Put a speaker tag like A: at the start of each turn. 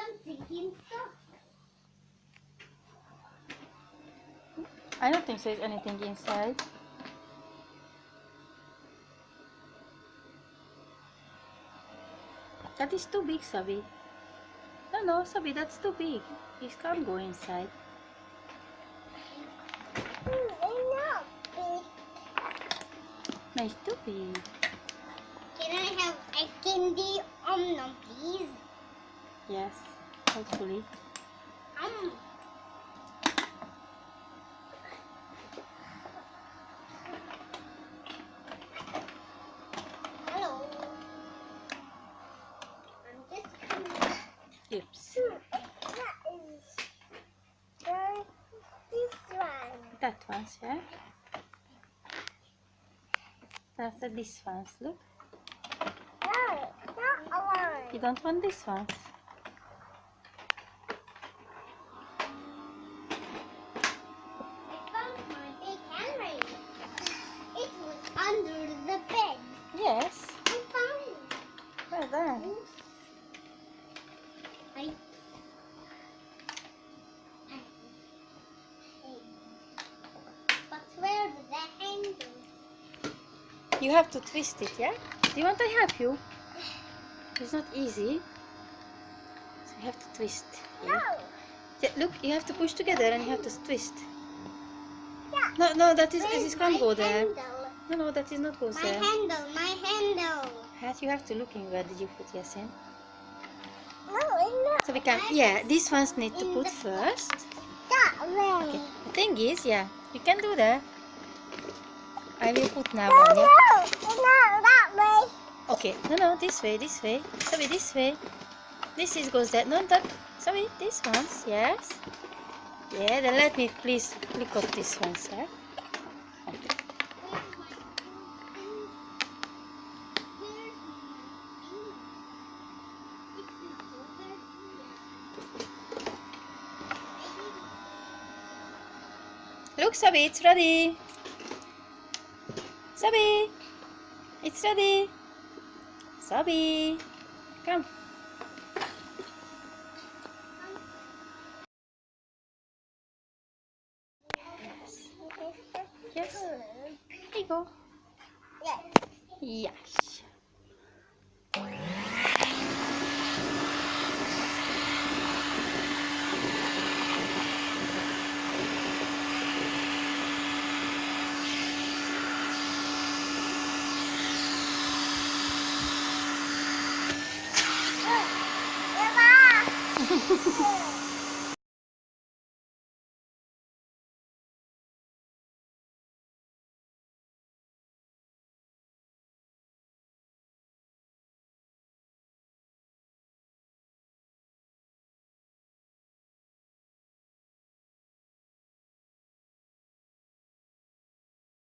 A: something inside.
B: I don't think there's anything inside. That is too big, Sabi. No, Sabi, that's too big. He can't go inside. No, it's too big.
A: Can I have a candy nom please?
B: Yes, hopefully.
A: Hello. I'm just coming.
B: Oops.
A: This one.
B: That one's, yeah? That's this one's, look.
A: No, not one.
B: You don't want this ones.
A: I found my big handbag. It was under the bed.
B: Yes.
A: I found it.
B: Well done.
A: But where's the handle?
B: You have to twist it, yeah? Do you want I help you? It's not easy. So you have to twist.
A: No.
B: Yeah, look, you have to push together and you have to twist.
A: Yeah.
B: No, that is,
A: Where's
B: this can't
A: my
B: go there.
A: handle?
B: No, that is not goes
A: My
B: there.
A: handle.
B: Yes, you have to look in where did you put Yasin.
A: No, it's not.
B: So we can, yeah, these ones need to
A: In
B: put
A: the-
B: first.
A: That way.
B: Okay. The thing is, yeah, you can do that. I will put now
A: No,
B: one, yeah?
A: no, that way.
B: Okay, no, this way. Sorry, this way. This is goes there. No, that, sorry, these ones, yes. Yeah, then let me please look up these ones, yeah? Okay. Look, Sabi, it's ready. Sabi, it's ready. Sabi, come. Yes, here you go.
A: Yes.
B: Yes.